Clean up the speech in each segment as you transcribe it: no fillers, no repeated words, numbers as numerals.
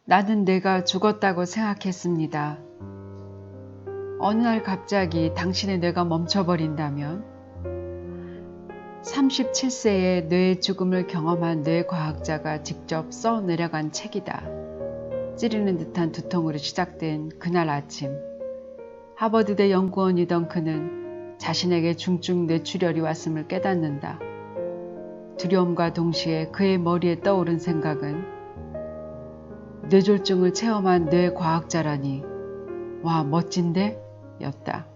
나는 내가 죽었다고 생각했습니다. 어느 날 갑자기 당신의 뇌가 멈춰버린다면 37세의 뇌의 죽음을 경험한 뇌과학자가 직접 써내려간 책이다. 찌르는 듯한 두통으로 시작된 그날 아침, 하버드대 연구원이던 그는 자신에게 중증 뇌출혈이 왔음을 깨닫는다. 두려움과 동시에 그의 머리에 떠오른 생각은 뇌졸중을 체험한 뇌과학자라니 와 멋진데? 였다.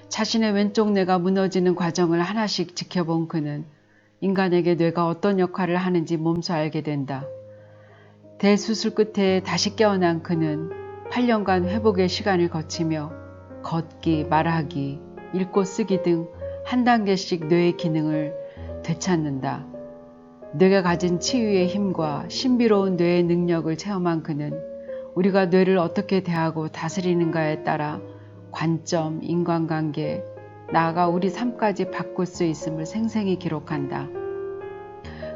자신의 왼쪽 뇌가 무너지는 과정을 하나씩 지켜본 그는 인간에게 뇌가 어떤 역할을 하는지 몸소 알게 된다. 대수술 끝에 다시 깨어난 그는 8년간 회복의 시간을 거치며 걷기, 말하기, 읽고 쓰기 등 한 단계씩 뇌의 기능을 되찾는다. 뇌가 가진 치유의 힘과 신비로운 뇌의 능력을 체험한 그는 우리가 뇌를 어떻게 대하고 다스리는가에 따라 관점, 인간관계, 나아가 우리 삶까지 바꿀 수 있음을 생생히 기록한다.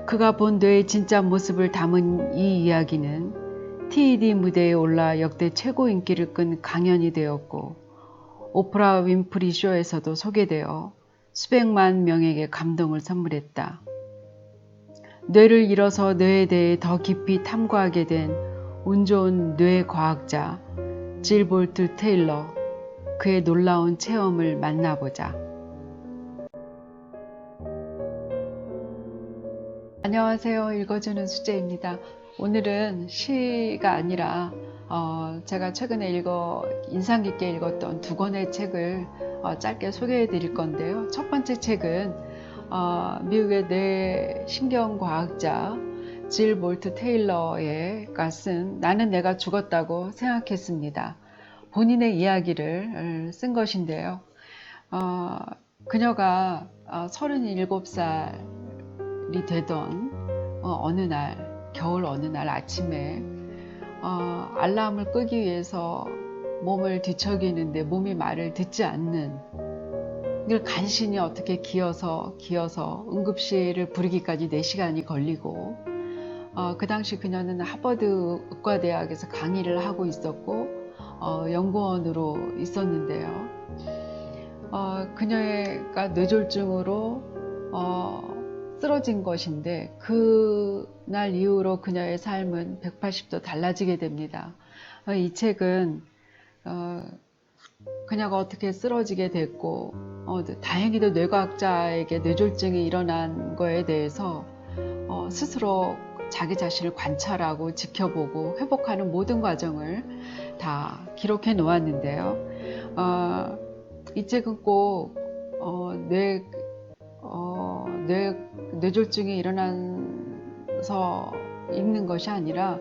그가 본 뇌의 진짜 모습을 담은 이 이야기는 TED 무대에 올라 역대 최고 인기를 끈 강연이 되었고 오프라 윈프리 쇼에서도 소개되어 수백만 명에게 감동을 선물했다. 뇌를 잃어서 뇌에 대해 더 깊이 탐구하게 된 운 좋은 뇌과학자 질 볼트 테일러, 그의 놀라운 체험을 만나보자. 안녕하세요. 읽어주는 수재입니다. 오늘은 시가 아니라 제가 최근에 인상 깊게 읽었던 두 권의 책을 짧게 소개해 드릴 건데요. 첫 번째 책은 미국의 뇌신경과학자 질 볼트 테일러가 쓴 나는 내가 죽었다고 생각했습니다. 본인의 이야기를 쓴 것인데요. 그녀가 37살이 되던 어느 날, 겨울 어느 날 아침에 알람을 끄기 위해서 몸을 뒤척이는데 몸이 말을 듣지 않는, 이걸 간신히 어떻게 기어서 응급실을 부르기까지 4시간이 걸리고, 그 당시 그녀는 하버드 의과대학에서 강의를 하고 있었고 연구원으로 있었는데요. 그녀가 뇌졸중으로 쓰러진 것인데 그날 이후로 그녀의 삶은 180도 달라지게 됩니다. 이 책은 그녀가 어떻게 쓰러지게 됐고 다행히도 뇌과학자에게 뇌졸중이 일어난 거에 대해서 스스로 자기 자신을 관찰하고 지켜보고 회복하는 모든 과정을 다 기록해 놓았는데요. 이 책은 꼭 뇌졸중이 일어나서 읽는 것이 아니라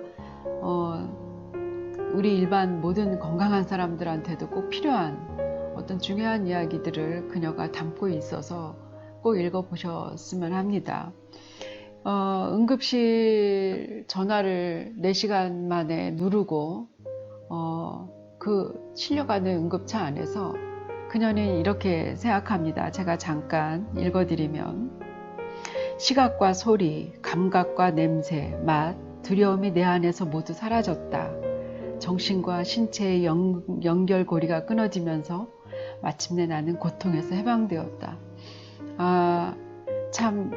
우리 일반 모든 건강한 사람들한테도 꼭 필요한 어떤 중요한 이야기들을 그녀가 담고 있어서 꼭 읽어보셨으면 합니다. 응급실 전화를 4시간 만에 누르고 그 실려가는 응급차 안에서 그녀는 이렇게 생각합니다. 제가 잠깐 읽어드리면 시각과 소리, 감각과 냄새, 맛, 두려움이 내 안에서 모두 사라졌다. 정신과 신체의 연결고리가 끊어지면서 마침내 나는 고통에서 해방되었다. 참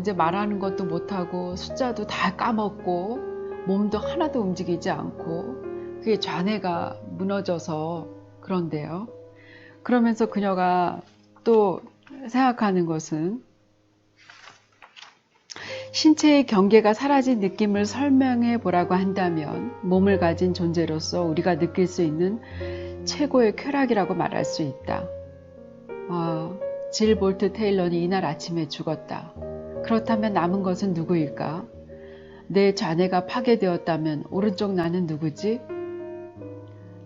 이제 말하는 것도 못하고 숫자도 다 까먹고 몸도 하나도 움직이지 않고 그게 좌뇌가 무너져서 그런데요. 그러면서 그녀가 또 생각하는 것은 신체의 경계가 사라진 느낌을 설명해 보라고 한다면 몸을 가진 존재로서 우리가 느낄 수 있는 최고의 쾌락이라고 말할 수 있다. 질 볼트 테일러는 이날 아침에 죽었다. 그렇다면 남은 것은 누구일까? 내 좌뇌가 파괴되었다면 오른쪽 나는 누구지?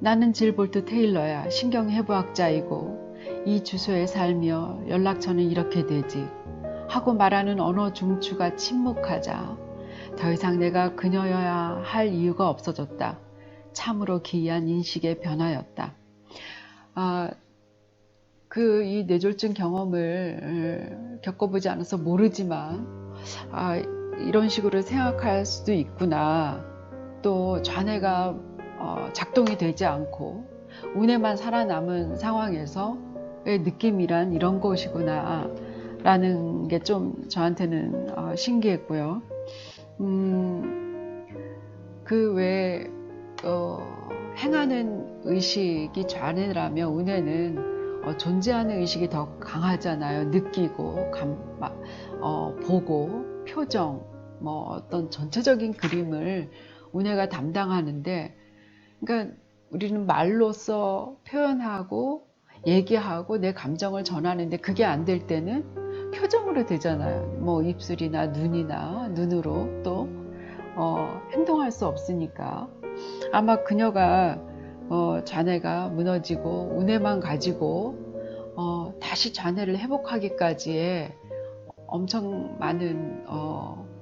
나는 질 볼트 테일러야. 신경해부학자이고 이 주소에 살며 연락처는 이렇게 되지. 하고 말하는 언어 중추가 침묵하자 더 이상 내가 그녀여야 할 이유가 없어졌다. 참으로 기이한 인식의 변화였다. 이 뇌졸중 경험을 겪어보지 않아서 모르지만 이런 식으로 생각할 수도 있구나. 또 좌뇌가 작동이 되지 않고 우뇌만 살아남은 상황에서의 느낌이란 이런 것이구나 라는 게 좀 저한테는 신기했고요. 그 외에 행하는 의식이 좌뇌라면 우뇌는 존재하는 의식이 더 강하잖아요. 느끼고 보고 표정 어떤 전체적인 그림을 우뇌가 담당하는데, 그러니까 우리는 말로써 표현하고 얘기하고 내 감정을 전하는데 그게 안 될 때는 표정으로 되잖아요. 입술이나 눈이나 눈으로 또 행동할 수 없으니까. 아마 그녀가 좌뇌가 무너지고 우뇌만 가지고 다시 좌뇌를 회복하기까지의 엄청 많은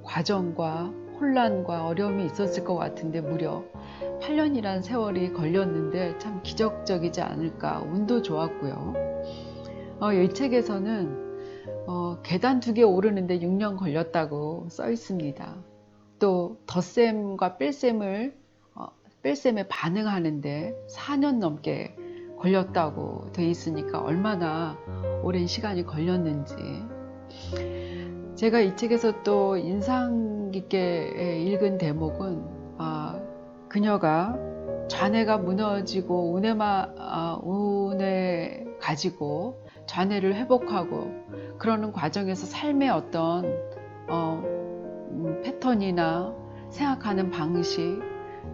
과정과 혼란과 어려움이 있었을 것 같은데 무려 8년이란 세월이 걸렸는데 참 기적적이지 않을까. 운도 좋았고요. 이 책에서는 계단 2개 오르는데 6년 걸렸다고 써 있습니다. 또 덧셈과 뺄셈에 반응하는데 4년 넘게 걸렸다고 돼 있으니까 얼마나 오랜 시간이 걸렸는지. 제가 이 책에서 또 인상 깊게 읽은 대목은 그녀가 좌뇌가 무너지고 우뇌 가지고 좌뇌를 회복하고 그러는 과정에서 삶의 어떤 패턴이나 생각하는 방식,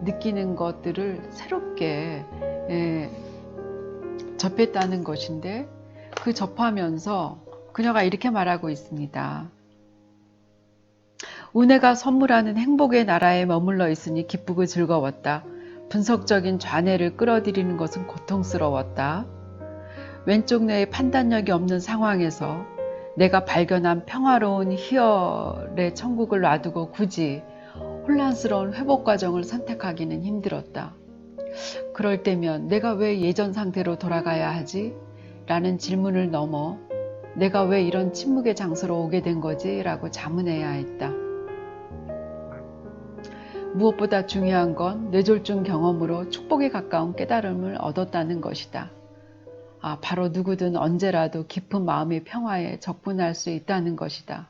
느끼는 것들을 새롭게 접했다는 것인데, 그 접하면서 그녀가 이렇게 말하고 있습니다. 우뇌가 선물하는 행복의 나라에 머물러 있으니 기쁘고 즐거웠다. 분석적인 좌뇌를 끌어들이는 것은 고통스러웠다. 왼쪽 뇌의 판단력이 없는 상황에서 내가 발견한 평화로운 희열의 천국을 놔두고 굳이 혼란스러운 회복 과정을 선택하기는 힘들었다. 그럴 때면 내가 왜 예전 상태로 돌아가야 하지? 라는 질문을 넘어 내가 왜 이런 침묵의 장소로 오게 된 거지? 라고 자문해야 했다. 무엇보다 중요한 건 뇌졸중 경험으로 축복에 가까운 깨달음을 얻었다는 것이다. 바로 누구든 언제라도 깊은 마음의 평화에 접근할 수 있다는 것이다.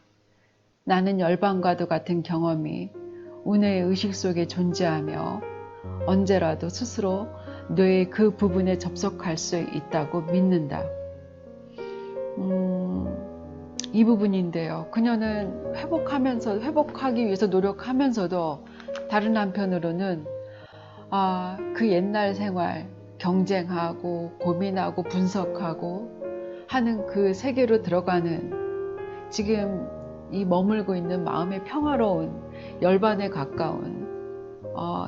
나는 열반과도 같은 경험이 우뇌의 의식 속에 존재하며 언제라도 스스로 뇌의 그 부분에 접속할 수 있다고 믿는다. 이 부분인데요. 그녀는 회복하기 위해서 노력하면서도 다른 한편으로는 그 옛날 생활, 경쟁하고 고민하고 분석하고 하는 그 세계로 들어가는, 지금 이 머물고 있는 마음의 평화로운 열반에 가까운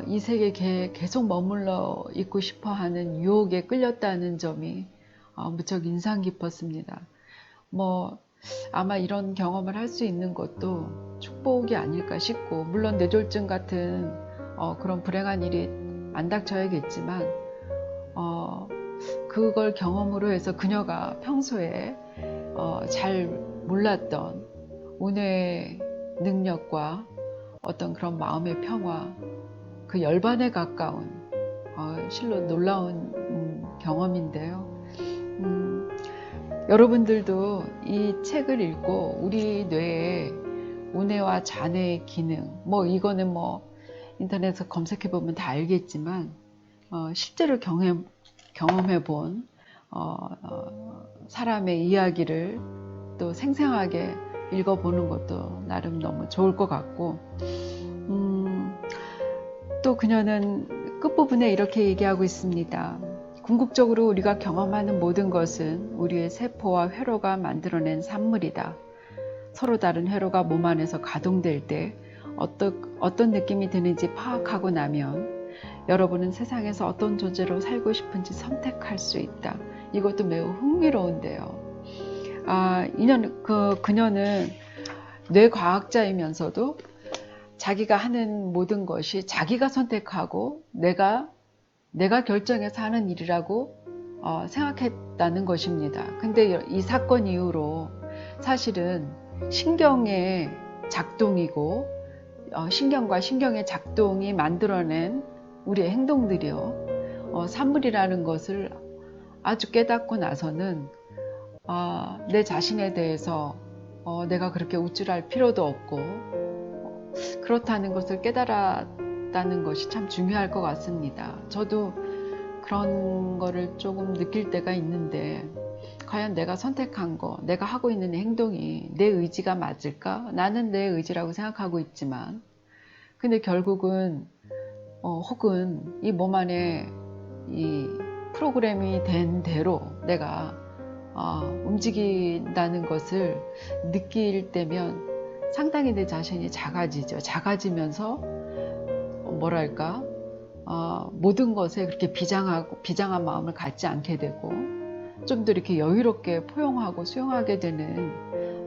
이 세계에 계속 머물러 있고 싶어하는 유혹에 끌렸다는 점이 무척 인상 깊었습니다. 아마 이런 경험을 할 수 있는 것도 축복이 아닐까 싶고, 물론 뇌졸중 같은 그런 불행한 일이 안 닥쳐야겠지만 그걸 경험으로 해서 그녀가 평소에 잘 몰랐던 우뇌의 능력과 어떤 그런 마음의 평화, 그 열반에 가까운 실로 놀라운 경험인데요. 여러분들도 이 책을 읽고 우리 뇌의 우뇌와 좌뇌의 기능, 이거는 인터넷에서 검색해 보면 다 알겠지만 실제로 경험해 본 사람의 이야기를 또 생생하게 읽어보는 것도 나름 너무 좋을 것 같고, 또 그녀는 끝부분에 이렇게 얘기하고 있습니다. 궁극적으로 우리가 경험하는 모든 것은 우리의 세포와 회로가 만들어낸 산물이다. 서로 다른 회로가 몸 안에서 가동될 때 어떤 느낌이 드는지 파악하고 나면 여러분은 세상에서 어떤 존재로 살고 싶은지 선택할 수 있다. 이것도 매우 흥미로운데요. 그녀는 뇌과학자이면서도 자기가 하는 모든 것이 자기가 선택하고 내가 결정해서 하는 일이라고 생각했다는 것입니다. 근데 이 사건 이후로 사실은 신경의 작동이고 신경과 신경의 작동이 만들어낸 우리의 행동들이요. 산물이라는 것을 아주 깨닫고 나서는 내 자신에 대해서 내가 그렇게 우쭐할 필요도 없고 그렇다는 것을 깨달았다는 것이 참 중요할 것 같습니다. 저도 그런 거를 조금 느낄 때가 있는데 과연 내가 선택한 거, 내가 하고 있는 행동이 내 의지가 맞을까? 나는 내 의지라고 생각하고 있지만 근데 결국은 혹은 이 몸 안에 이 프로그램이 된 대로 내가 움직인다는 것을 느낄 때면 상당히 내 자신이 작아지죠. 작아지면서 뭐랄까 모든 것에 그렇게 비장한 마음을 갖지 않게 되고 좀 더 이렇게 여유롭게 포용하고 수용하게 되는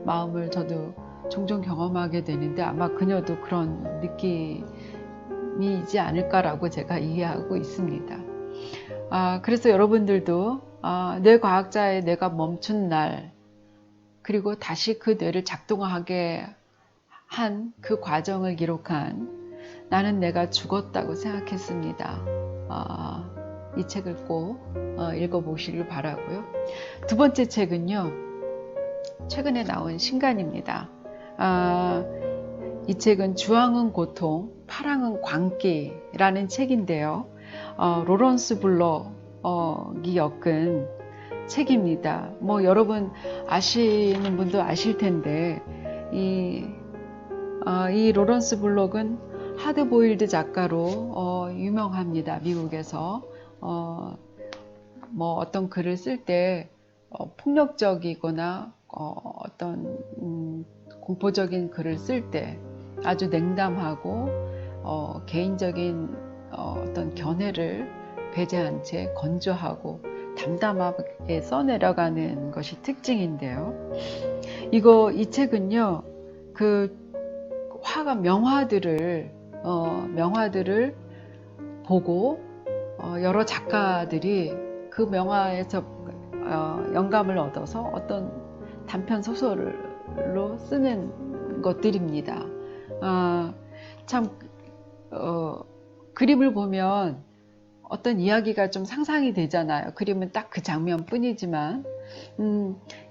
마음을 저도 종종 경험하게 되는데 아마 그녀도 그런 느낌이지 않을까라고 제가 이해하고 있습니다. 그래서 여러분들도 뇌 과학자의 뇌가 멈춘 날 그리고 다시 그 뇌를 작동하게 한 그 과정을 기록한 나는 내가 죽었다고 생각했습니다. 이 책을 꼭 읽어보시길 바라고요. 두 번째 책은요. 최근에 나온 신간입니다. 이 책은 주황은 고통, 파랑은 광기라는 책인데요. 로런스 블럭이 엮은 책입니다. 뭐 여러분 아시는 분도 아실 텐데 이 로런스 블럭은 하드보일드 작가로 유명합니다. 미국에서 뭐 어떤 글을 쓸 때 폭력적이거나 어떤 공포적인 글을 쓸 때 아주 냉담하고 개인적인 어떤 견해를 배제한 채 건조하고 담담하게 써내려가는 것이 특징인데요. 이 책은요, 그 명화들을 보고 여러 작가들이 그 명화에서 영감을 얻어서 어떤 단편 소설로 쓰는 것들입니다. 참 그림을 보면 어떤 이야기가 좀 상상이 되잖아요. 그림은 딱 그 장면뿐이지만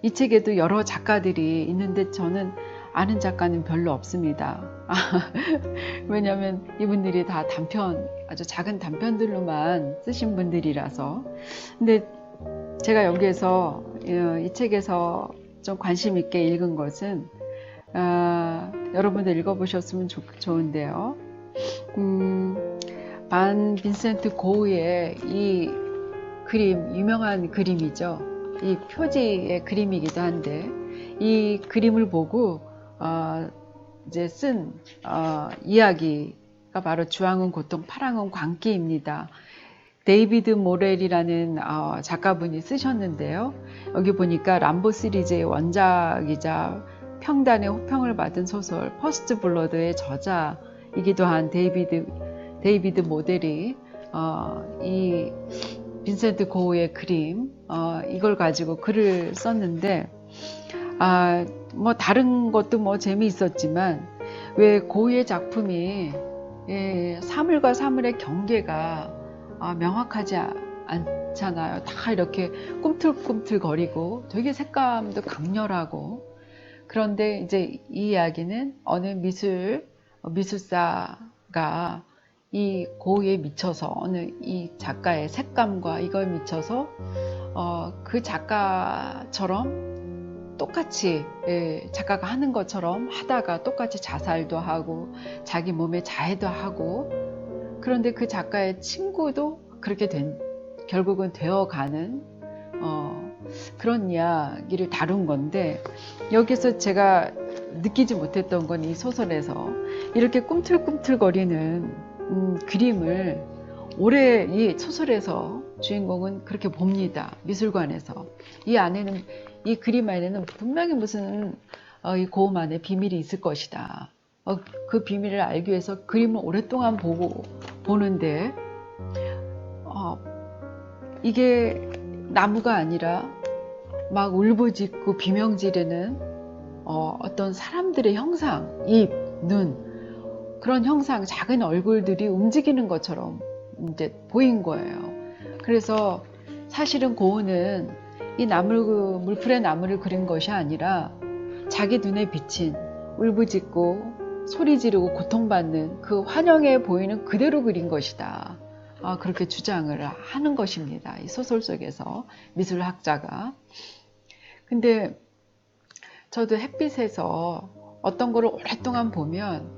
이 책에도 여러 작가들이 있는데 저는 아는 작가는 별로 없습니다. 왜냐하면 이분들이 다 아주 작은 단편들로만 쓰신 분들이라서. 근데 제가 여기에서 이 책에서 좀 관심 있게 읽은 것은 여러분들 읽어보셨으면 좋은데요. 반 빈센트 고흐의 이 그림, 유명한 그림이죠. 이 표지의 그림이기도 한데 이 그림을 보고 이제 쓴 이야기가 바로 주황은 고통, 파랑은 광기입니다. 데이비드 모렐이라는 작가분이 쓰셨는데요. 여기 보니까 람보 시리즈의 원작이자 평단의 호평을 받은 소설 퍼스트 블러드의 저자이기도 한 데이비드 모델이 이 빈센트 고흐의 그림 이걸 가지고 글을 썼는데 뭐 다른 것도 뭐 재미있었지만 왜 고흐의 작품이 사물과 사물의 경계가 명확하지 않잖아요. 다 이렇게 꿈틀꿈틀거리고 되게 색감도 강렬하고 그런데 이제 이 이야기는 어느 미술사가 이 고흐에 미쳐서 어느 이 작가의 색감과 이걸 미쳐서 그 작가처럼 똑같이 작가가 하는 것처럼 하다가 똑같이 자살도 하고 자기 몸에 자해도 하고 그런데 그 작가의 친구도 그렇게 결국은 되어가는 그런 이야기를 다룬 건데 여기서 제가 느끼지 못했던 건 이 소설에서 이렇게 꿈틀꿈틀거리는 그림을 올해 이 소설에서 주인공은 그렇게 봅니다. 미술관에서. 이 그림 안에는 분명히 무슨 이 고흐 안에 비밀이 있을 것이다. 그 비밀을 알기 위해서 그림을 오랫동안 보는데 이게 나무가 아니라 막 울부짖고 비명 지르는 어떤 사람들의 형상, 입, 눈 그런 형상, 작은 얼굴들이 움직이는 것처럼 이제 보인 거예요. 그래서 사실은 고은은 이 물풀의 나무를 그린 것이 아니라 자기 눈에 비친 울부짖고 소리 지르고 고통받는 그 환영해 보이는 그대로 그린 것이다. 그렇게 주장을 하는 것입니다. 이 소설 속에서 미술학자가. 근데 저도 햇빛에서 어떤 거를 오랫동안 보면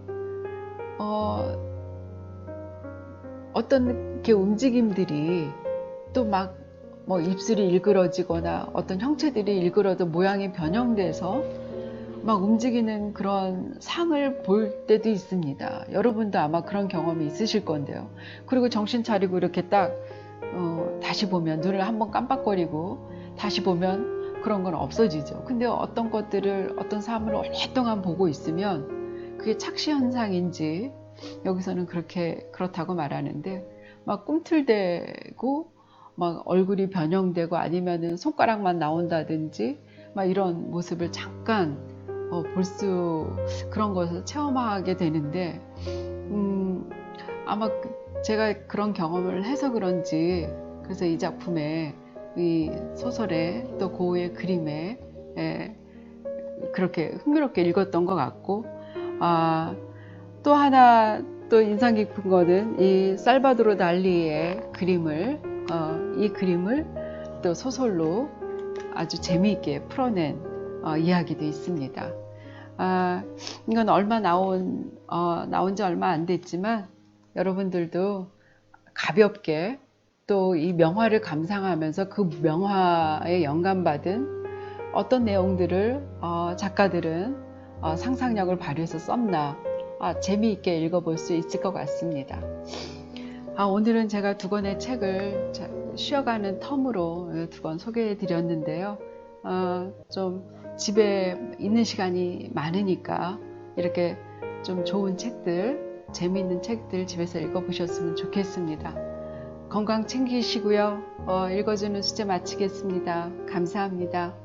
어떤 이렇게 움직임들이 또 막 뭐 입술이 일그러지거나 어떤 형체들이 일그러져 모양이 변형돼서 막 움직이는 그런 상을 볼 때도 있습니다. 여러분도 아마 그런 경험이 있으실 건데요. 그리고 정신 차리고 이렇게 딱 다시 보면 눈을 한번 깜빡거리고 다시 보면 그런 건 없어지죠. 근데 어떤 것들을 어떤 사물을 오랫동안 보고 있으면 그게 착시 현상인지 여기서는 그렇다고 말하는데 막 꿈틀대고 막 얼굴이 변형되고 아니면은 손가락만 나온다든지 막 이런 모습을 잠깐 그런 것을 체험하게 되는데 아마 제가 그런 경험을 해서 그런지 그래서 이 작품에 이 소설에 또 고우의 그림에 그렇게 흥미롭게 읽었던 것 같고 또 하나 또 인상 깊은 거는 이 살바도르 달리의 이 그림을 또 소설로 아주 재미있게 풀어낸 이야기도 있습니다. 이건 나온 지 얼마 안 됐지만 여러분들도 가볍게 또 이 명화를 감상하면서 그 명화에 영감받은 어떤 내용들을 작가들은 상상력을 발휘해서 썼나 재미있게 읽어볼 수 있을 것 같습니다. 오늘은 제가 두 권의 책을 쉬어가는 텀으로 두 권 소개해 드렸는데요. 좀 집에 있는 시간이 많으니까 이렇게 좀 좋은 책들, 재미있는 책들 집에서 읽어보셨으면 좋겠습니다. 건강 챙기시고요. 읽어주는 숙제 마치겠습니다. 감사합니다.